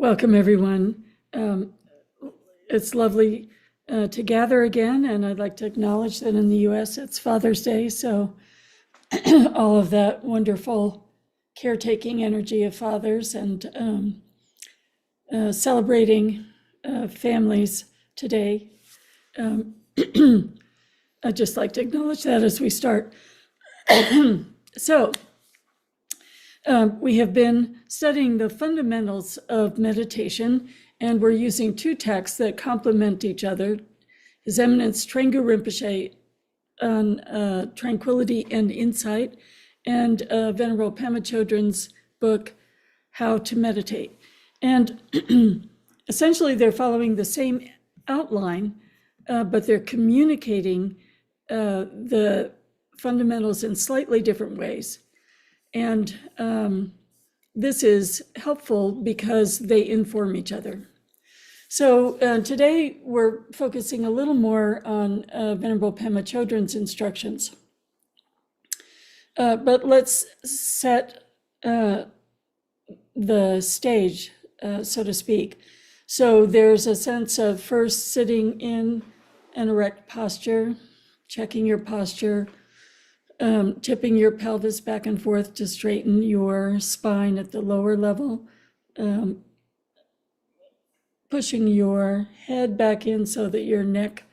Welcome, everyone. It's lovely to gather again, and I'd like to acknowledge that in the U.S. it's Father's Day, so all of that wonderful caretaking energy of fathers and celebrating families today. I'd just like to acknowledge that as we start. We have been studying the fundamentals of meditation, and we're using two texts that complement each other. His Eminence Thrangu Rinpoche on Tranquility and Insight, and Venerable Pema Chodron's book, How to Meditate. And essentially they're following the same outline, but they're communicating the fundamentals in slightly different ways. And this is helpful because they inform each other. So today we're focusing a little more on Venerable Pema Chodron's instructions. But let's set the stage, so to speak. So there's a sense of first sitting in an erect posture, checking your posture, tipping your pelvis back and forth to straighten your spine at the lower level, pushing your head back in so that your neck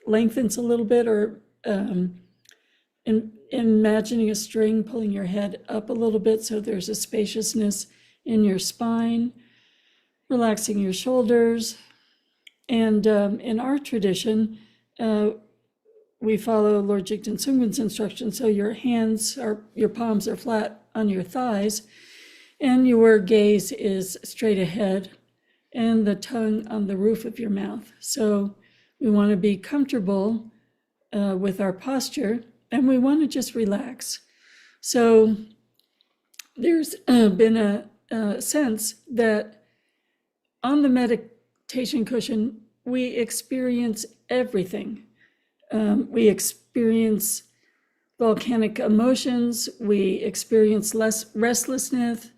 lengthens a little bit, or imagining a string pulling your head up a little bit so there's a spaciousness in your spine, relaxing your shoulders. And in our tradition, we follow Lord Jigten Sungwen's instructions. So your palms are flat on your thighs, and your gaze is straight ahead, and the tongue on the roof of your mouth. So we want to be comfortable with our posture, and we want to just relax. So there's been a sense that on the meditation cushion, we experience everything. We experience volcanic emotions, we experience restlessness,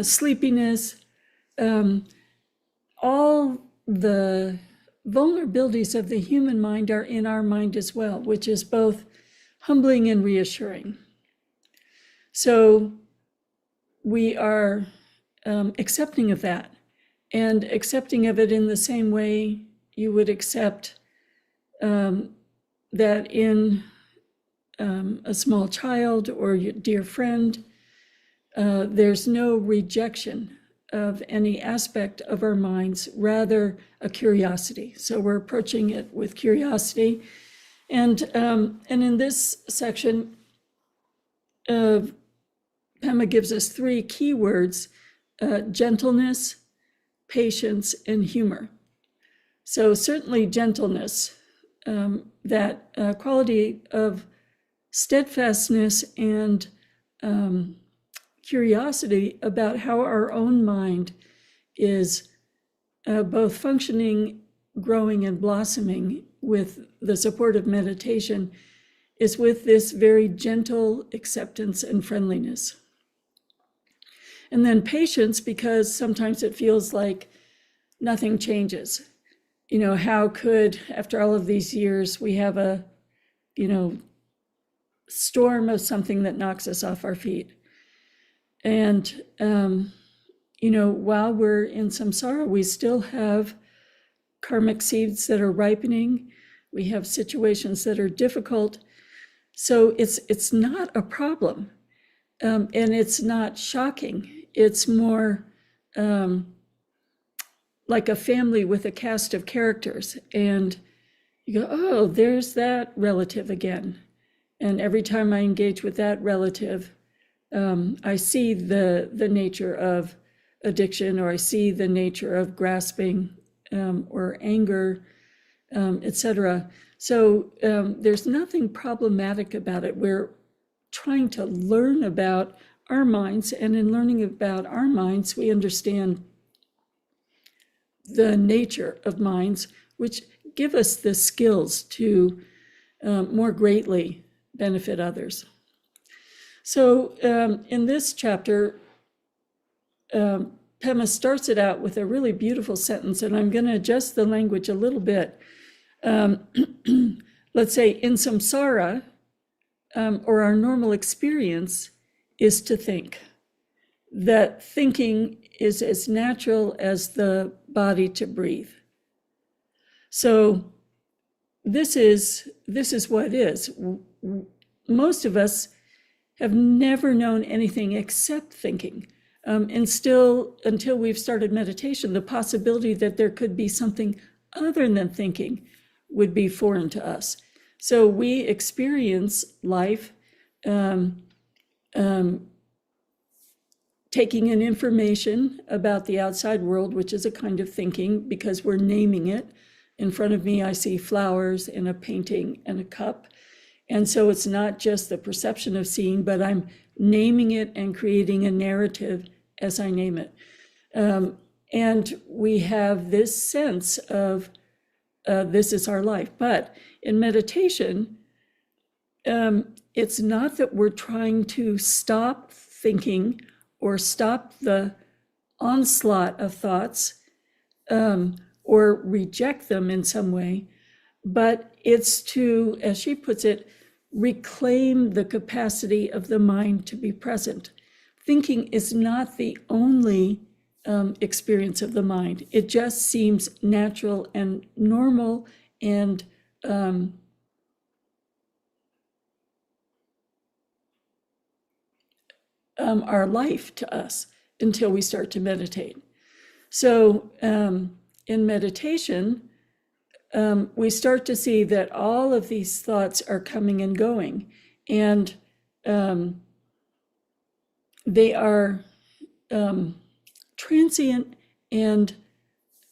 sleepiness, all the vulnerabilities of the human mind are in our mind as well, which is both humbling and reassuring. So we are accepting of that, and accepting of it in the same way you would accept that in a small child or your dear friend, there's no rejection of any aspect of our minds, rather a curiosity. So we're approaching it with curiosity. And in this section, Pema gives us three key words: gentleness, patience, and humor. So certainly gentleness, that quality of steadfastness and curiosity about how our own mind is both functioning, growing, and blossoming with the support of meditation, is with this very gentle acceptance and friendliness. And then patience, because sometimes it feels like nothing changes. You know, how could, after all of these years, we have a, storm of something that knocks us off our feet? And, while we're in samsara, we still have karmic seeds that are ripening. We have situations that are difficult. So it's not a problem, and it's not shocking. It's more like a family with a cast of characters, and you go, oh, there's that relative again. And every time I engage with that relative, I see the nature of addiction, or I see the nature of grasping or anger, etc. So there's nothing problematic about it. We're trying to learn about our minds, and in learning about our minds, we understand the nature of minds, which give us the skills to more greatly benefit others. So in this chapter, Pema starts it out with a really beautiful sentence, and I'm going to adjust the language a little bit. Let's say in samsara, or our normal experience is to think. That thinking is as natural as the body to breathe. So this is what it is. Most of us have never known anything except thinking. And still, until we've started meditation, the possibility that there could be something other than thinking would be foreign to us. So we experience life taking in information about the outside world, which is a kind of thinking because we're naming it. In front of me, I see flowers and a painting and a cup. And so it's not just the perception of seeing, but I'm naming it and creating a narrative as I name it. And we have this sense of this is our life. But in meditation, it's not that we're trying to stop thinking or stop the onslaught of thoughts or reject them in some way, but it's to, as she puts it, reclaim the capacity of the mind to be present. Thinking is not the only experience of the mind. It just seems natural and normal and our life to us until we start to meditate. So in meditation, we start to see that all of these thoughts are coming and going, and they are transient and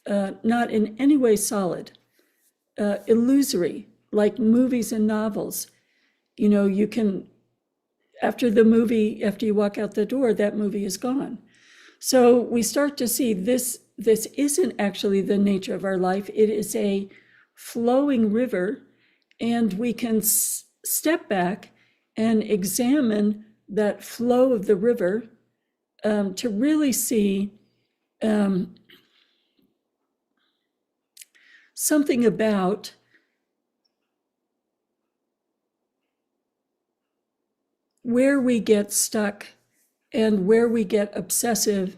not in any way solid, illusory, like movies and novels. You know, you can, after you walk out the door, that movie is gone. So we start to see this isn't actually the nature of our life. It is a flowing river, and we can step back and examine that flow of the river to really see something about where we get stuck and where we get obsessive,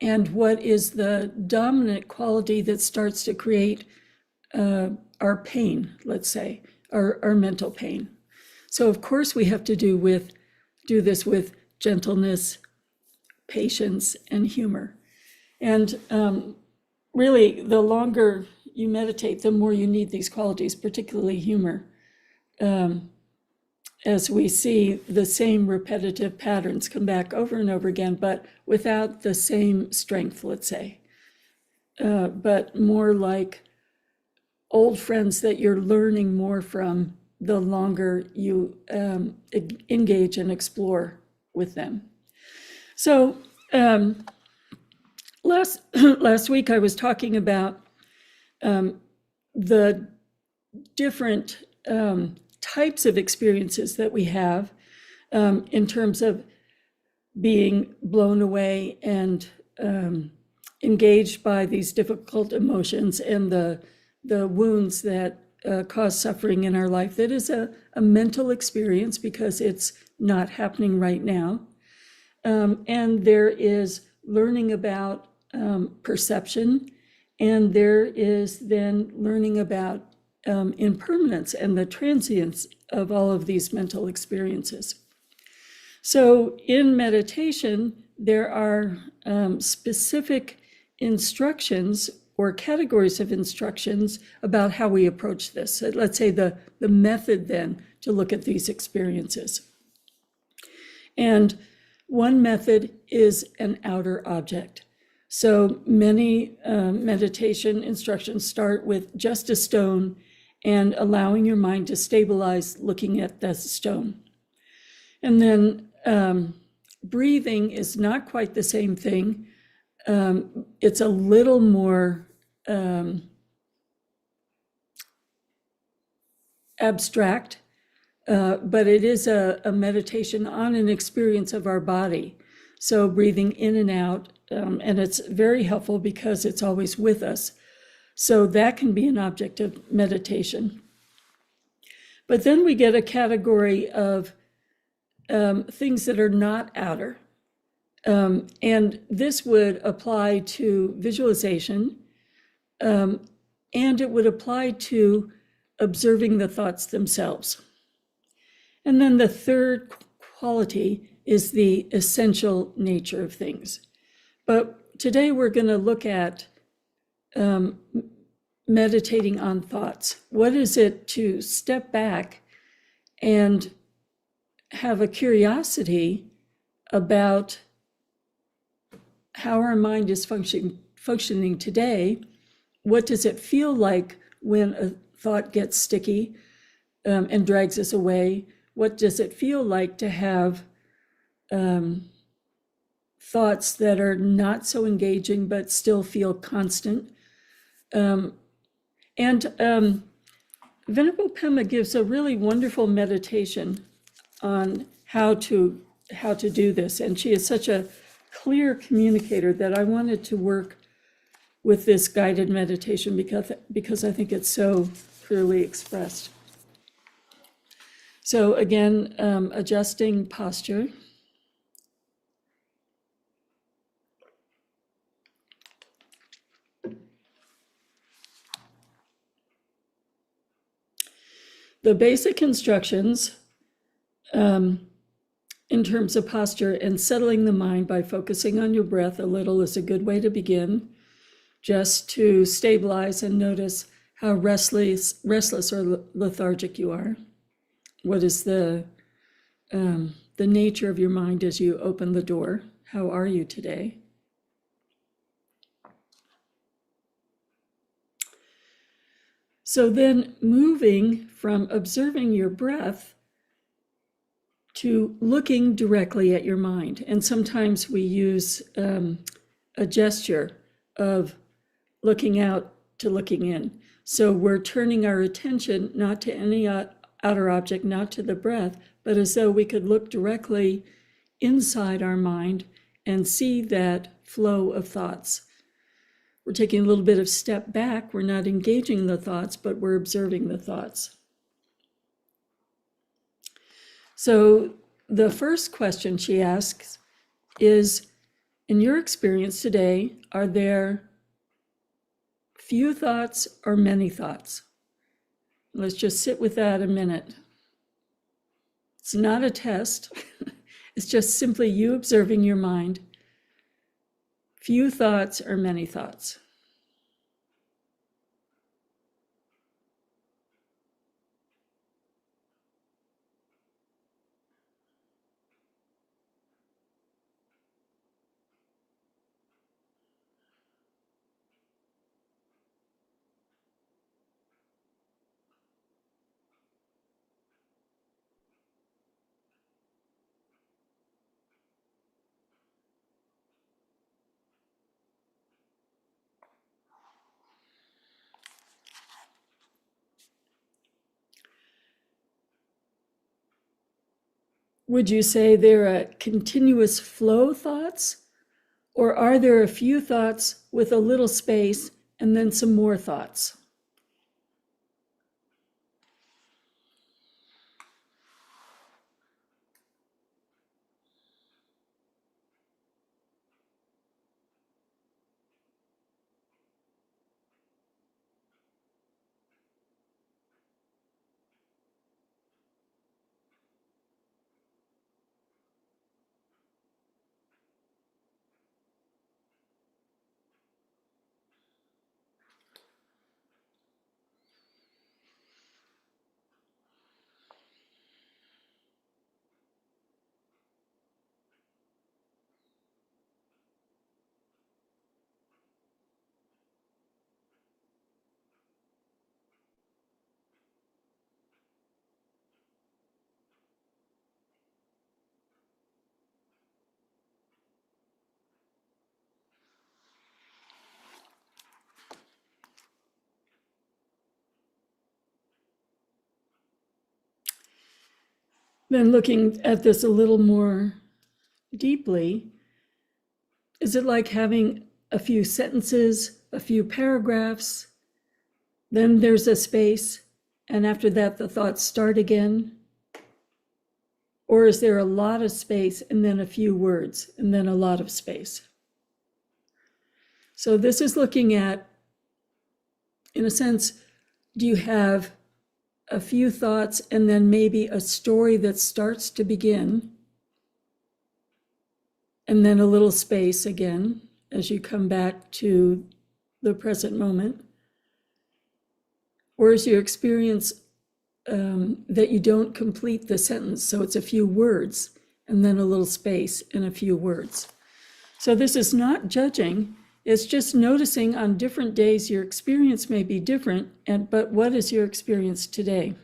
and what is the dominant quality that starts to create our pain, let's say, our mental pain. So of course we have to do this with gentleness, patience, and humor. And really, the longer you meditate, the more you need these qualities, particularly humor, as we see the same repetitive patterns come back over and over again, but without the same strength, let's say, but more like old friends that you're learning more from the longer you engage and explore with them. So last week I was talking about the different types of experiences that we have in terms of being blown away and engaged by these difficult emotions and the wounds that cause suffering in our life. That is a mental experience because it's not happening right now. And there is learning about perception, and there is then learning about impermanence and the transience of all of these mental experiences. So in meditation, there are specific instructions or categories of instructions about how we approach this. So let's say the method then to look at these experiences. And one method is an outer object. So many meditation instructions start with just a stone and allowing your mind to stabilize looking at that stone. And then breathing is not quite the same thing. It's a little more abstract, but it is a meditation on an experience of our body. So breathing in and out and it's very helpful because it's always with us. So that can be an object of meditation. But then we get a category of things that are not outer. And this would apply to visualization, and it would apply to observing the thoughts themselves. And then the third quality is the essential nature of things. But today we're going to look at meditating on thoughts. What is it to step back and have a curiosity about how our mind is functioning today? What does it feel like when a thought gets sticky and drags us away? What does it feel like to have thoughts that are not so engaging but still feel constant? And Venerable Pema gives a really wonderful meditation on how to do this. And she is such a clear communicator that I wanted to work with this guided meditation because I think it's so clearly expressed. So again, adjusting posture. The basic instructions in terms of posture and settling the mind by focusing on your breath a little is a good way to begin, just to stabilize and notice how restless or lethargic you are. What is the nature of your mind as you open the door? How are you today? So then moving from observing your breath to looking directly at your mind. And sometimes we use a gesture of looking out to looking in. So we're turning our attention not to any outer object, not to the breath, but as though we could look directly inside our mind and see that flow of thoughts. We're taking a little bit of step back. We're not engaging the thoughts, but we're observing the thoughts. So the first question she asks is, in your experience today, are there few thoughts or many thoughts? Let's just sit with that a minute. It's not a test. It's just simply you observing your mind. Few thoughts or many thoughts? Would you say there are continuous flow thoughts, or are there a few thoughts with a little space and then some more thoughts? Then looking at this a little more deeply, Is it like having a few sentences, a few paragraphs, then there's a space, and after that the thoughts start again? Or is there a lot of space and then a few words and then a lot of space? So this is looking at, in a sense, do you have a few thoughts and then maybe a story that starts to begin, and then a little space again as you come back to the present moment? Or is your experience that you don't complete the sentence, so it's a few words and then a little space and a few words? So this is not judging, it's just noticing on different days your experience may be different, but what is your experience today?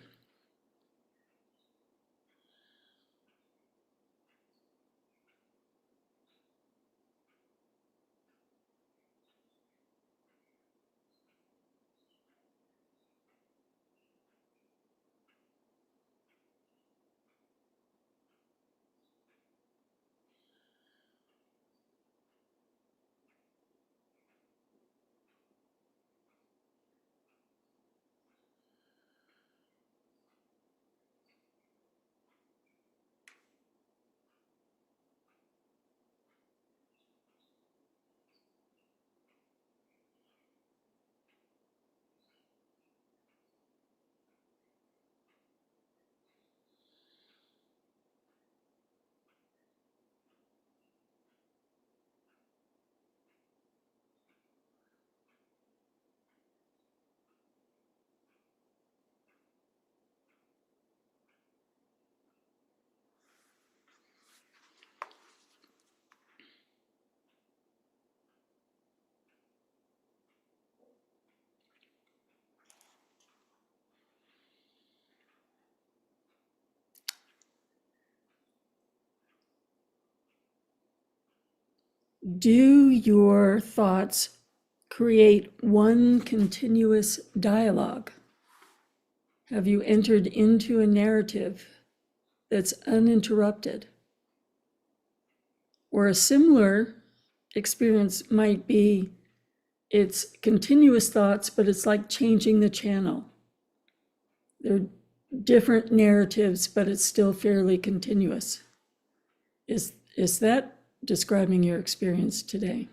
Do your thoughts create one continuous dialogue? Have you entered into a narrative that's uninterrupted? Or a similar experience might be, it's continuous thoughts, but it's like changing the channel. They're different narratives, but it's still fairly continuous. Is that describing your experience today?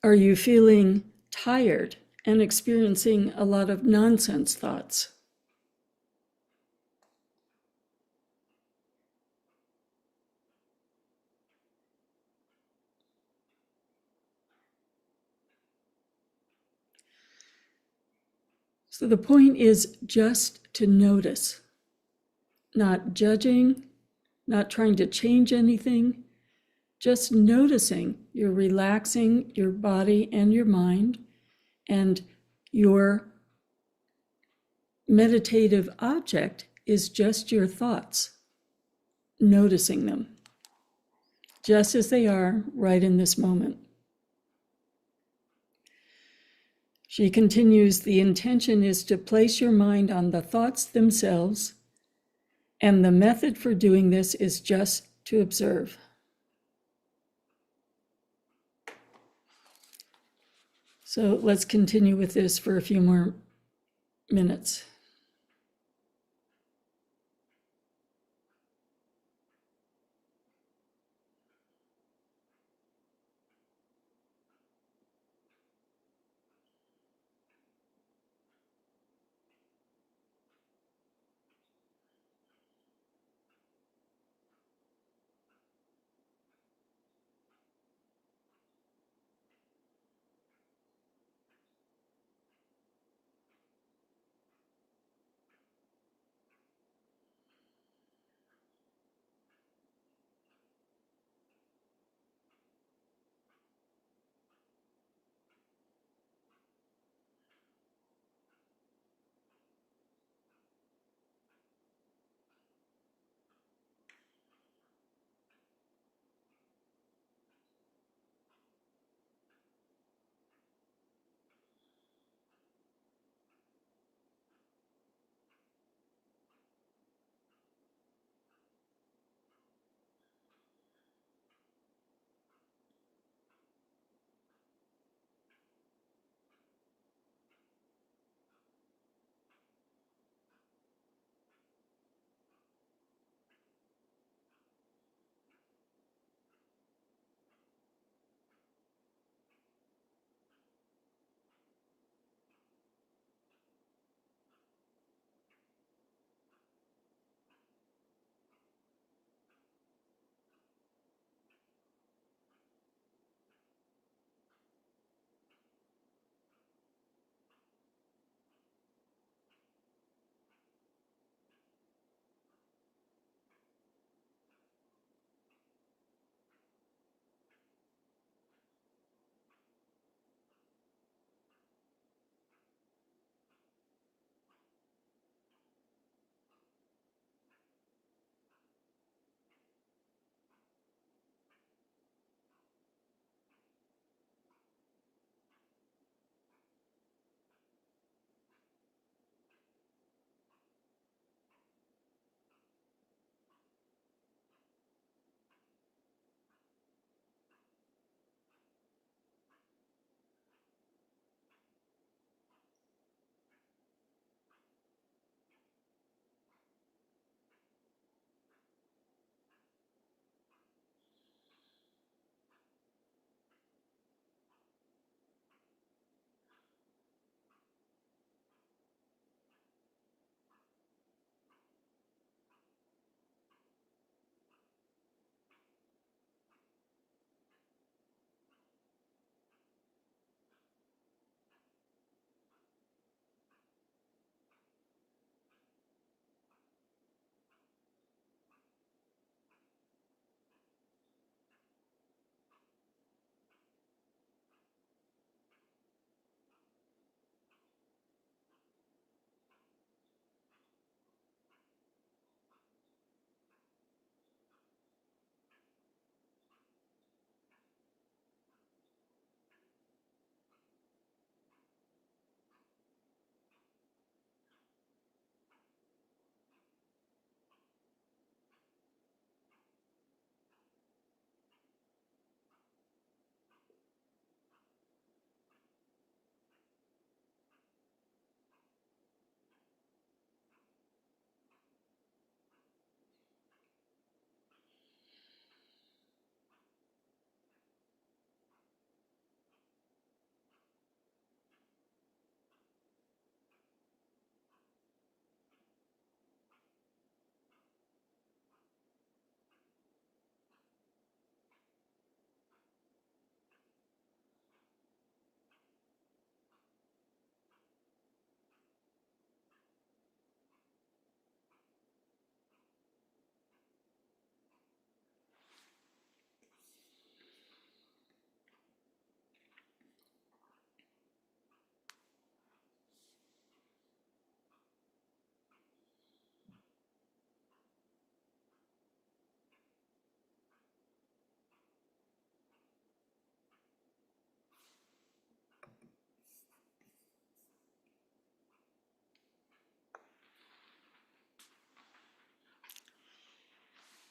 Are you feeling tired and experiencing a lot of nonsense thoughts? So the point is just to notice, not judging, not trying to change anything, just noticing you're relaxing your body and your mind, and your meditative object is just your thoughts, noticing them just as they are right in this moment. She continues, the intention is to place your mind on the thoughts themselves, and the method for doing this is just to observe. So let's continue with this for a few more minutes.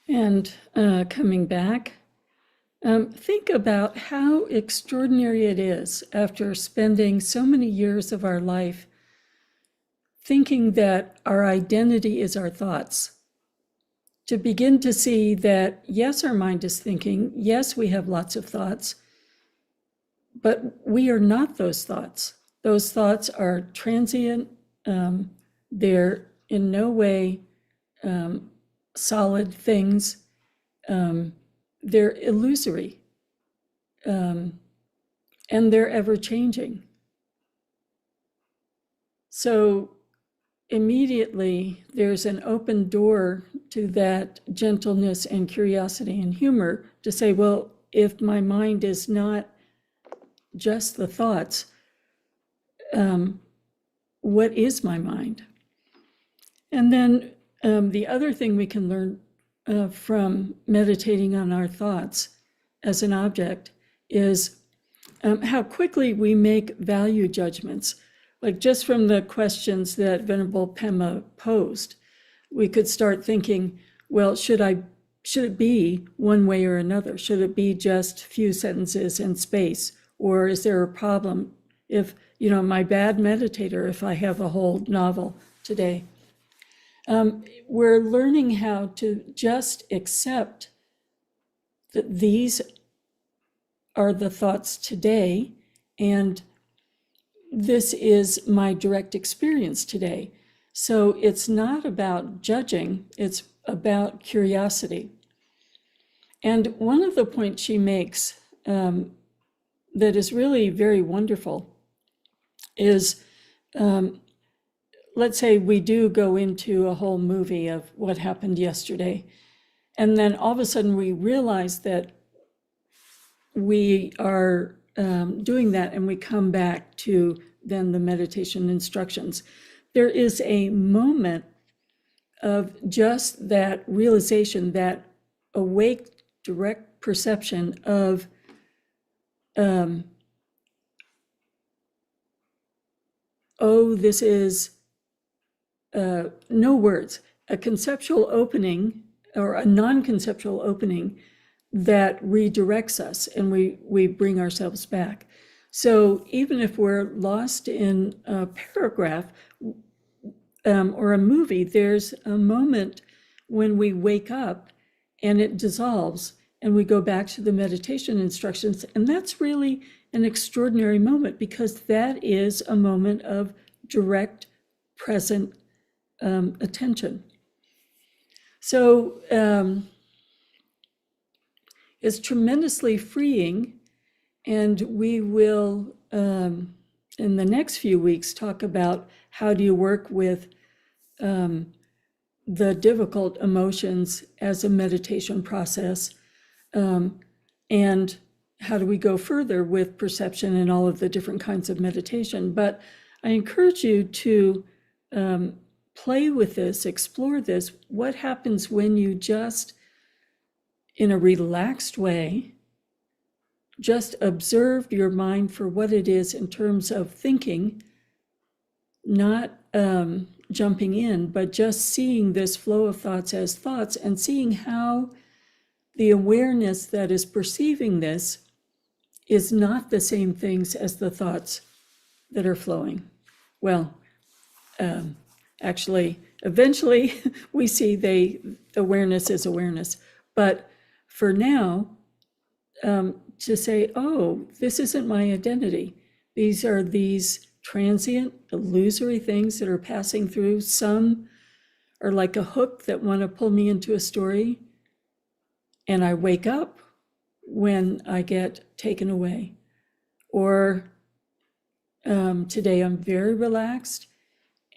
And coming back, think about how extraordinary it is after spending so many years of our life thinking that our identity is our thoughts, to begin to see that, yes, our mind is thinking, yes, we have lots of thoughts, but we are not those thoughts. Those thoughts are transient. They're in no way solid things. They're illusory. And they're ever changing. So immediately there's an open door to that gentleness and curiosity and humor to say, well, if my mind is not just the thoughts, what is my mind? And then the other thing we can learn from meditating on our thoughts as an object is how quickly we make value judgments. Like just from the questions that Venerable Pema posed, we could start thinking, well, should it be one way or another? Should it be just few sentences in space? Or is there a problem if, am I bad meditator if I have a whole novel today? We're learning how to just accept that these are the thoughts today, and this is my direct experience today. So it's not about judging, it's about curiosity. And one of the points she makes that is really very wonderful is, let's say we do go into a whole movie of what happened yesterday, and then all of a sudden we realize that we are doing that, and we come back to then the meditation instructions. There is a moment of just that realization, that awake, direct perception of this is no words, a conceptual opening or a non-conceptual opening that redirects us, and we bring ourselves back. So even if we're lost in a paragraph or a movie, there's a moment when we wake up and it dissolves and we go back to the meditation instructions. And that's really an extraordinary moment, because that is a moment of direct, present attention. So it's tremendously freeing, and we will, in the next few weeks, talk about how do you work with the difficult emotions as a meditation process, and how do we go further with perception and all of the different kinds of meditation. But I encourage you to play with this, explore this. What happens when you just, in a relaxed way, just observe your mind for what it is in terms of thinking, not jumping in, but just seeing this flow of thoughts as thoughts, and seeing how the awareness that is perceiving this is not the same things as the thoughts that are flowing. Well, actually, eventually we see awareness is awareness. But for now, to say, oh, this isn't my identity. These are these transient, illusory things that are passing through. Some are like a hook that want to pull me into a story, and I wake up when I get taken away. Or today I'm very relaxed,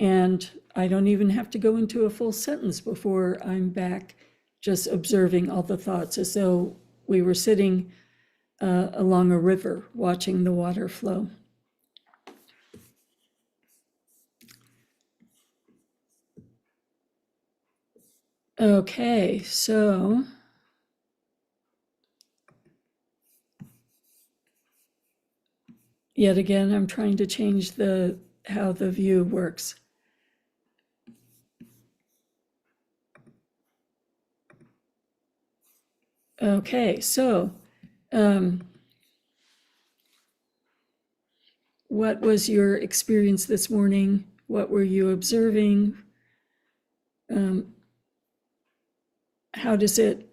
and I don't even have to go into a full sentence before I'm back just observing all the thoughts, as though we were sitting along a river watching the water flow. Okay, so yet again, I'm trying to change how the view works. Okay, so what was your experience this morning? What were you observing? How does it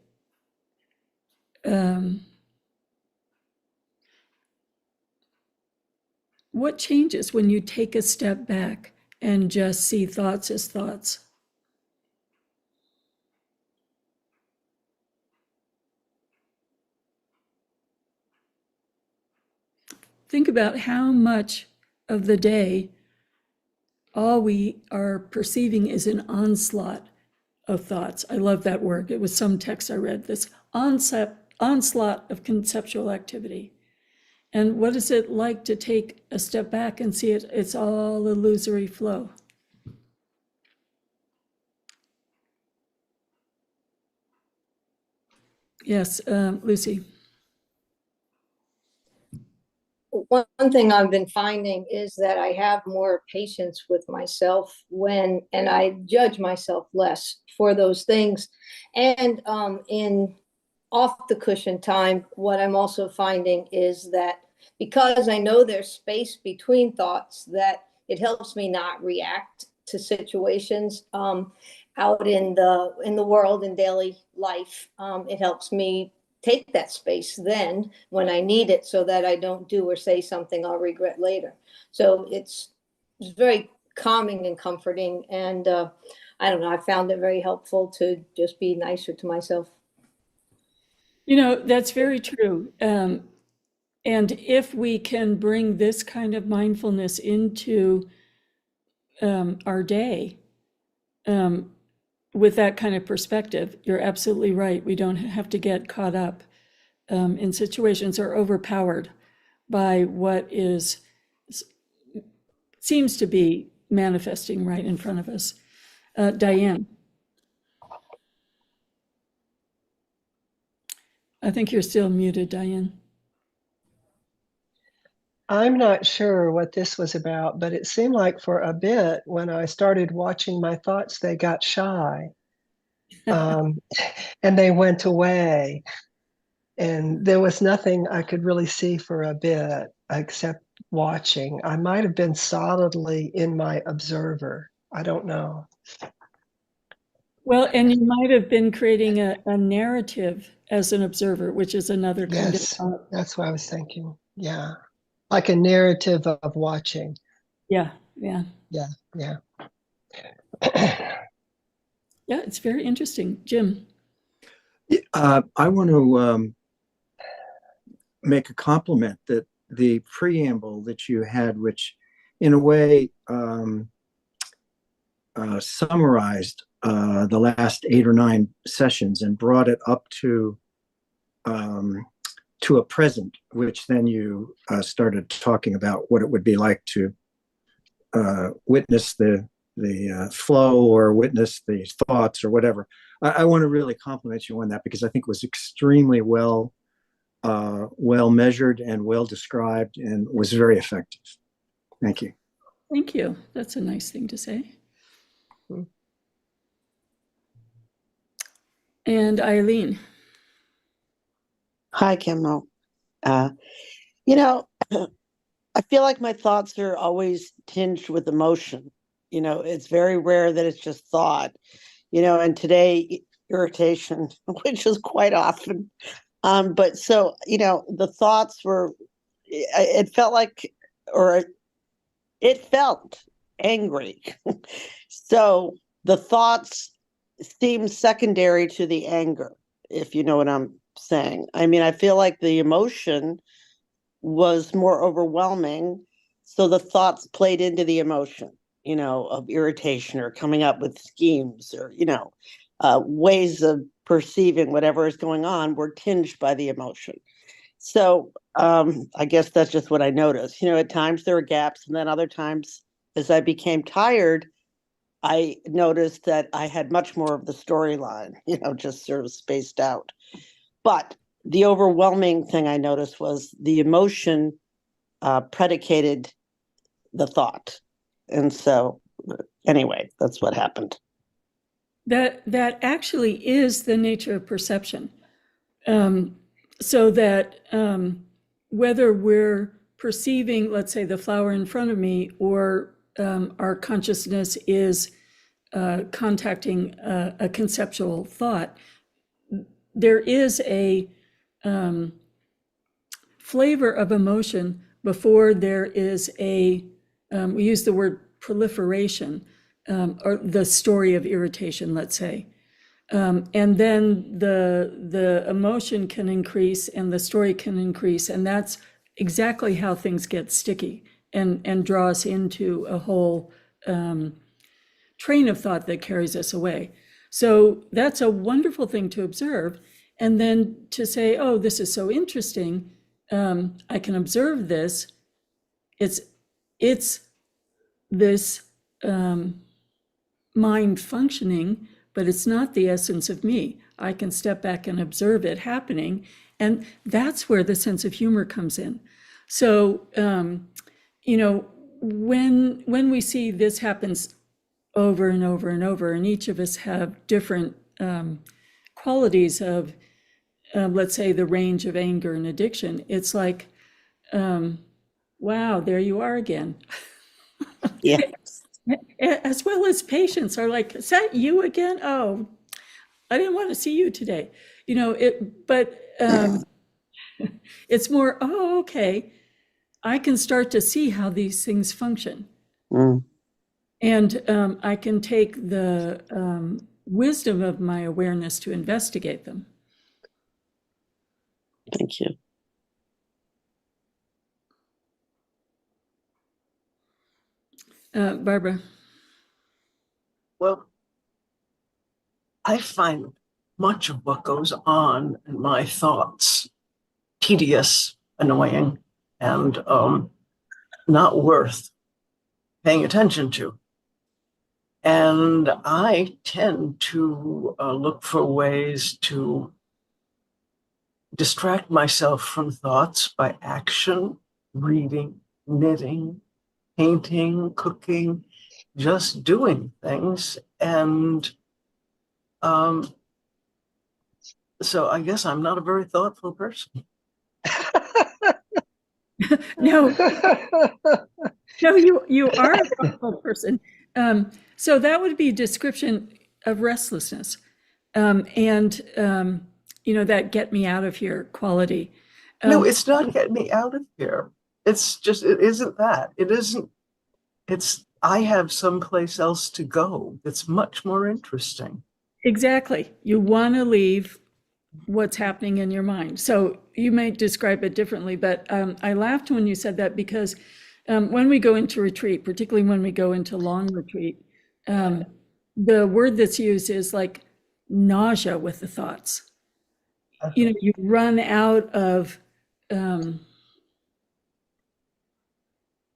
what changes when you take a step back and just see thoughts as thoughts? Think about how much of the day all we are perceiving is an onslaught of thoughts. I love that word. It was some text I read, this onslaught of conceptual activity. And what is it like to take a step back and see it? It's all illusory flow. Yes, Lucy. One thing I've been finding is that I have more patience with myself and I judge myself less for those things. And in off the cushion time, what I'm also finding is that because I know there's space between thoughts, that it helps me not react to situations out in the world in daily life. It helps me take that space then when I need it, so that I don't do or say something I'll regret later. So it's very calming and comforting, and I don't know, I found it very helpful to just be nicer to myself. You know, that's very true. And if we can bring this kind of mindfulness into our day with that kind of perspective, you're absolutely right. We don't have to get caught up in situations or overpowered by what seems to be manifesting right in front of us. Diane. I think you're still muted, Diane. I'm not sure what this was about, but it seemed like for a bit when I started watching my thoughts, they got shy and they went away. And there was nothing I could really see for a bit except watching. I might have been solidly in my observer. I don't know. Well, and you might have been creating a narrative as an observer, which is another kind Yes, of. that's what I was thinking. Yeah. Like a narrative of watching. Yeah, yeah. Yeah, yeah. Yeah, it's very interesting. Jim. I want to make a compliment that the preamble that you had, which in a way summarized the last 8 or 9 sessions and brought it up to a present, which then you started talking about what it would be like to witness the flow or witness the thoughts or whatever. I want to really compliment you on that, because I think it was extremely well measured and well described, and was very effective. Thank you. Thank you. That's a nice thing to say. And Eileen. Hi, Khenmo. You know, I feel like my thoughts are always tinged with emotion. You know, it's very rare that it's just thought, and today irritation, which is quite often. But so, the thoughts were, it felt like, or it felt angry. So the thoughts seemed secondary to the anger, if you know what I'm saying. I mean, I feel like the emotion was more overwhelming. So the thoughts played into the emotion, of irritation or coming up with schemes or, ways of perceiving whatever is going on were tinged by the emotion. So I guess that's just what I noticed. At times there were gaps, and then other times as I became tired, I noticed that I had much more of the storyline, just sort of spaced out. But the overwhelming thing I noticed was the emotion predicated the thought. And so anyway, that's what happened. That actually is the nature of perception. So that whether we're perceiving, let's say, the flower in front of me, or our consciousness is contacting a conceptual thought, there is a flavor of emotion before there is a, we use the word proliferation, or the story of irritation, let's say. And then the emotion can increase and the story can increase. And that's exactly how things get sticky and draw us into a whole train of thought that carries us away. So that's a wonderful thing to observe. And then to say, oh, this is so interesting. I can observe this. It's this mind functioning, but it's not the essence of me. I can step back and observe it happening. And that's where the sense of humor comes in. So, when we see this happens over and over and over, and each of us have different qualities of, let's say, the range of anger and addiction, it's like, wow, there you are again. Yeah. As well as patients are like, is that you again? Oh, I didn't want to see you today. But it's more, oh, okay, I can start to see how these things function. Mm. And I can take the wisdom of my awareness to investigate them. Thank you. Barbara. Well, I find much of what goes on in my thoughts tedious, annoying, and not worth paying attention to. And I tend to look for ways to distract myself from thoughts by action, reading, knitting, painting, cooking, just doing things. And so I guess I'm not a very thoughtful person. No, you are a thoughtful person. So that would be a description of restlessness, and that get me out of here quality. No, it's not getting me out of here. It's just, it isn't that. It isn't, it's, I have someplace else to go that's much more interesting. Exactly. You want to leave what's happening in your mind. So you may describe it differently, but I laughed when you said that, because when we go into retreat, particularly when we go into long retreat, the word that's used is like nausea with the thoughts. You run out of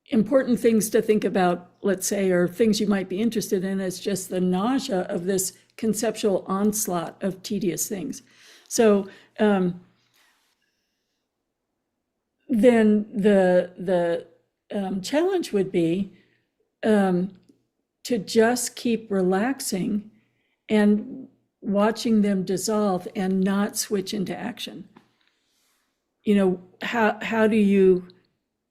important things to think about, let's say, or things you might be interested in. It's just the nausea of this conceptual onslaught of tedious things. So then the challenge would be to just keep relaxing and watching them dissolve and not switch into action. How do you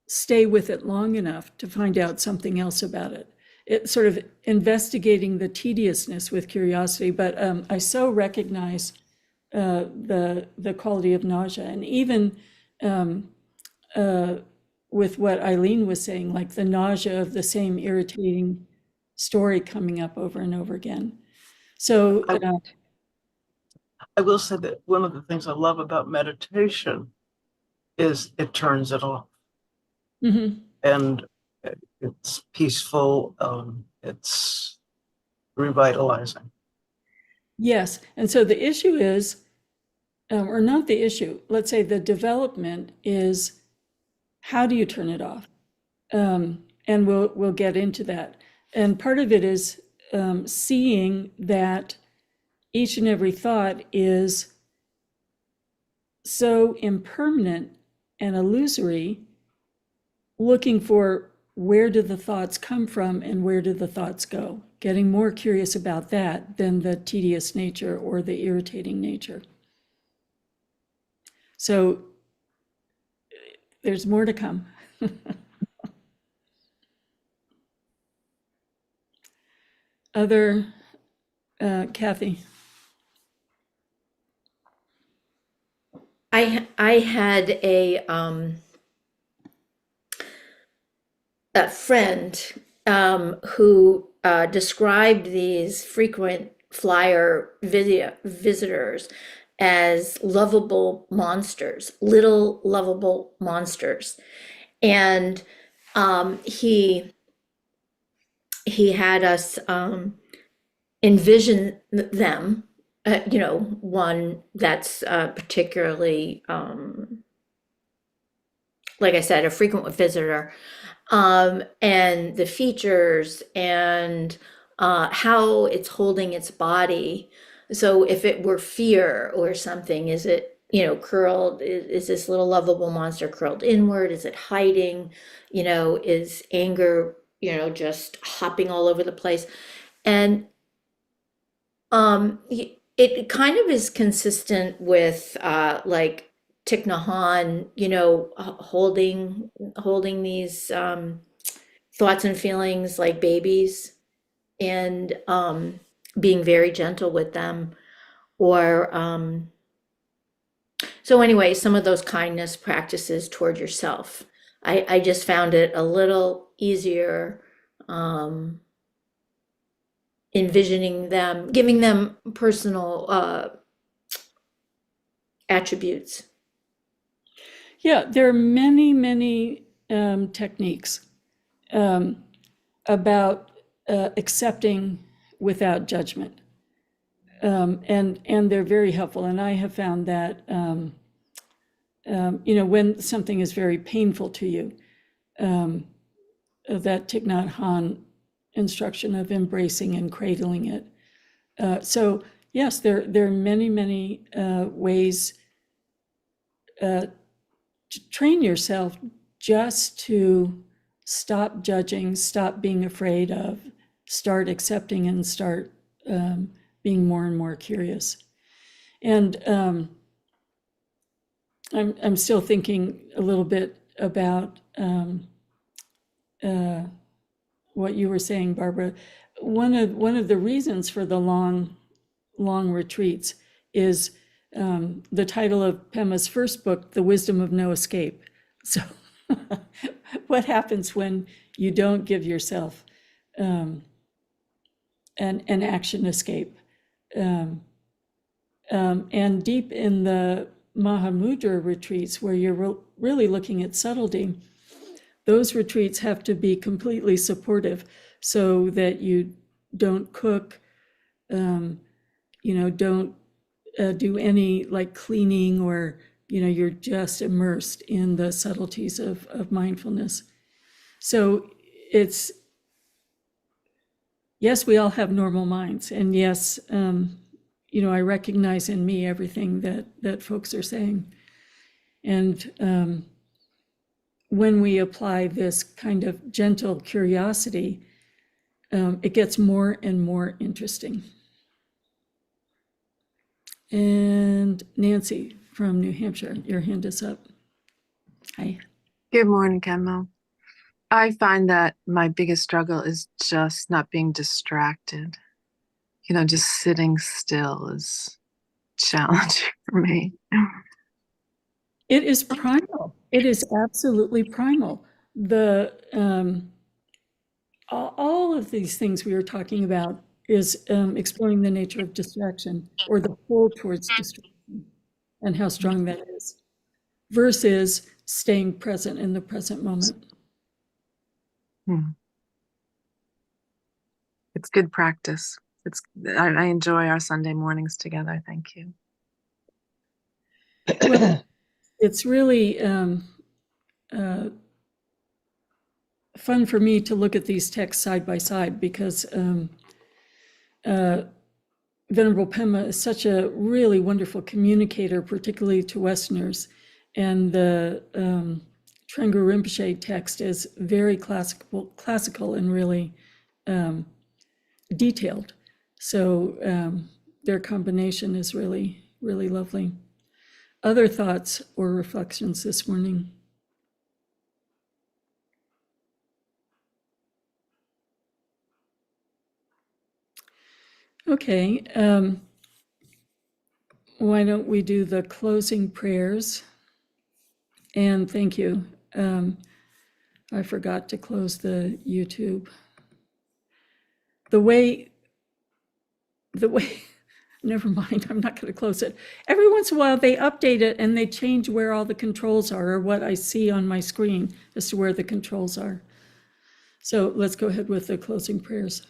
stay with it long enough to find out something else about it? It's sort of investigating the tediousness with curiosity, but I so recognize the quality of nausea. And even with what Eileen was saying, like the nausea of the same irritating story coming up over and over again. So I will say that one of the things I love about meditation is it turns it off. Mm-hmm. And it's peaceful, it's revitalizing. Yes, and so the issue is, or not the issue, let's say the development is, how do you turn it off? And we'll get into that. And part of it is seeing that each and every thought is so impermanent and illusory, looking for where do the thoughts come from and where do the thoughts go? Getting more curious about that than the tedious nature or the irritating nature. So there's more to come. Other, Kathy? I had a friend who described these frequent flyer visitors as lovable monsters, little lovable monsters. And he had us envision them, one that's particularly, like I said, a frequent visitor, and the features and how it's holding its body. So if it were fear or something, is it, curled? Is this little lovable monster curled inward? Is it hiding? Is anger, just hopping all over the place? And it kind of is consistent with like Thich Nhat Hanh, holding these thoughts and feelings like babies, and being very gentle with them. Or so anyway, some of those kindness practices toward yourself. I just found it a little easier envisioning them, giving them personal attributes. Yeah, there are many, many techniques about accepting without judgment. And they're very helpful. And I have found that, when something is very painful to you, that Thich Nhat Hanh instruction of embracing and cradling it. So yes, there are many, many ways to train yourself just to stop judging, stop being afraid of, start accepting, and start being more and more curious. And I'm still thinking a little bit about what you were saying, Barbara. One of the reasons for the long retreats is the title of Pema's first book, The Wisdom of No Escape. So what happens when you don't give yourself an action escape? And deep in the Mahamudra retreats, where you're really looking at subtlety, those retreats have to be completely supportive, so that you don't cook, don't do any like cleaning, or you're just immersed in the subtleties of mindfulness. So it's, yes, we all have normal minds, and yes, I recognize in me everything that folks are saying. And when we apply this kind of gentle curiosity, it gets more and more interesting. And Nancy from New Hampshire, your hand is up. Hi. Good morning, Khenmo. I find that my biggest struggle is just not being distracted. Just sitting still is challenging for me. It is primal. It is absolutely primal. The all of these things we were talking about is exploring the nature of distraction, or the pull towards distraction, and how strong that is, versus staying present in the present moment. It's good practice. I enjoy our Sunday mornings together. Thank you. Well, it's really fun for me to look at these texts side by side, because Venerable Pema is such a really wonderful communicator, particularly to Westerners. And the Thrangu Rinpoche text is very classical and really detailed. So their combination is really, really lovely. other thoughts or reflections this morning? Okay, why don't we do the closing prayers? And thank you. I forgot to close the YouTube. The way, never mind, I'm not going to close it. Every once in a while they update it and they change where all the controls are, or what I see on my screen as to where the controls are. So let's go ahead with the closing prayers.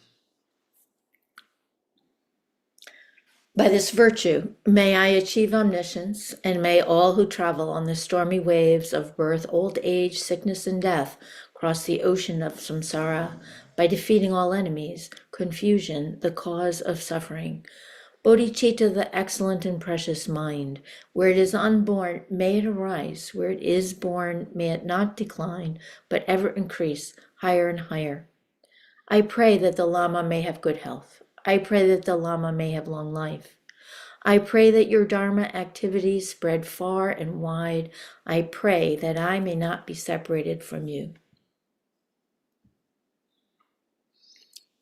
By this virtue, may I achieve omniscience, and may all who travel on the stormy waves of birth, old age, sickness, and death cross the ocean of samsara by defeating all enemies, confusion, the cause of suffering. Bodhicitta, the excellent and precious mind, where it is unborn, may it arise. Where it is born, may it not decline, but ever increase, higher and higher. I pray that the Lama may have good health. I pray that the Lama may have long life. I pray that your Dharma activities spread far and wide. I pray that I may not be separated from you.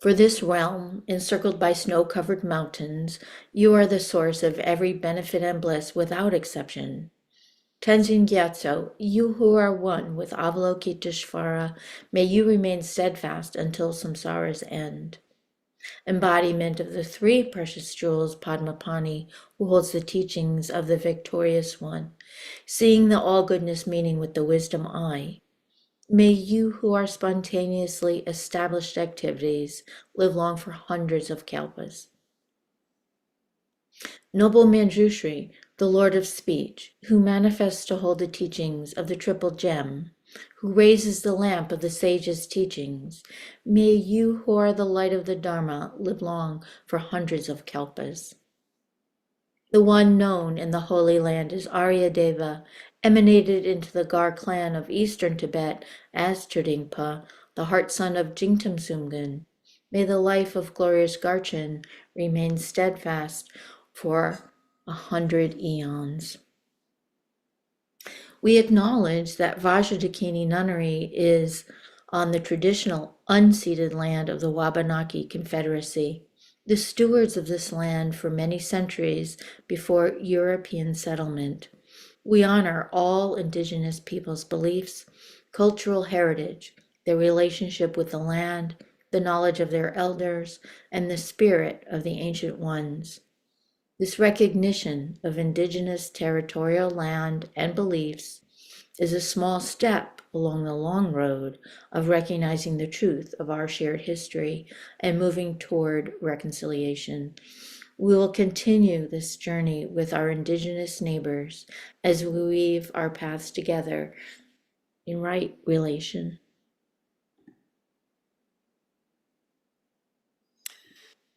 For this realm, encircled by snow-covered mountains, you are the source of every benefit and bliss without exception. Tenzin Gyatso, you who are one with Avalokiteshvara, may you remain steadfast until samsara's end. Embodiment of the three precious jewels, Padmapani, who holds the teachings of the victorious one, seeing the all-goodness meaning with the wisdom eye. May you who are spontaneously established activities live long for hundreds of kalpas. Noble Manjushri, the Lord of Speech, who manifests to hold the teachings of the Triple Gem, who raises the lamp of the sage's teachings, may you who are the light of the Dharma live long for hundreds of kalpas. The one known in the Holy Land is Aryadeva, emanated into the Gar clan of eastern Tibet as Turdingpa, the heart son of Jingtam Sumgun. May the life of glorious Garchen remain steadfast for 100 eons. We acknowledge that Vajra Dakini Nunnery is on the traditional unceded land of the Wabanaki Confederacy, the stewards of this land for many centuries before European settlement. We honor all indigenous peoples' beliefs, cultural heritage, their relationship with the land, the knowledge of their elders, and the spirit of the ancient ones. This recognition of indigenous territorial land and beliefs is a small step along the long road of recognizing the truth of our shared history and moving toward reconciliation. We will continue this journey with our indigenous neighbors as we weave our paths together in right relation.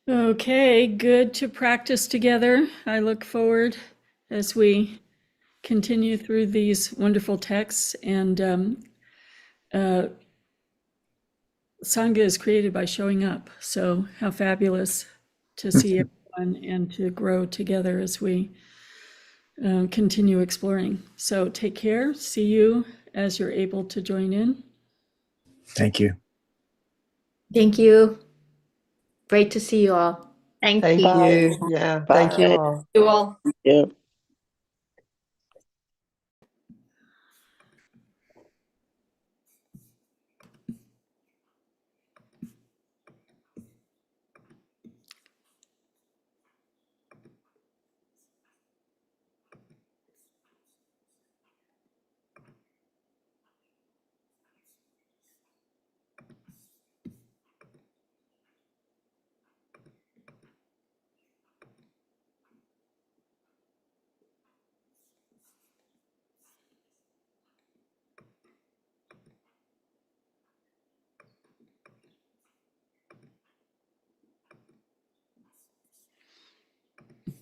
Okay, good to practice together. I look forward as we continue through these wonderful texts. And Sangha is created by showing up. So how fabulous to see everyone and to grow together as we continue exploring. So take care. See you as you're able to join in. Thank you. Thank you. Great to see you all. Thank Thank you. you. Yeah, thank you all. You all. Yeah.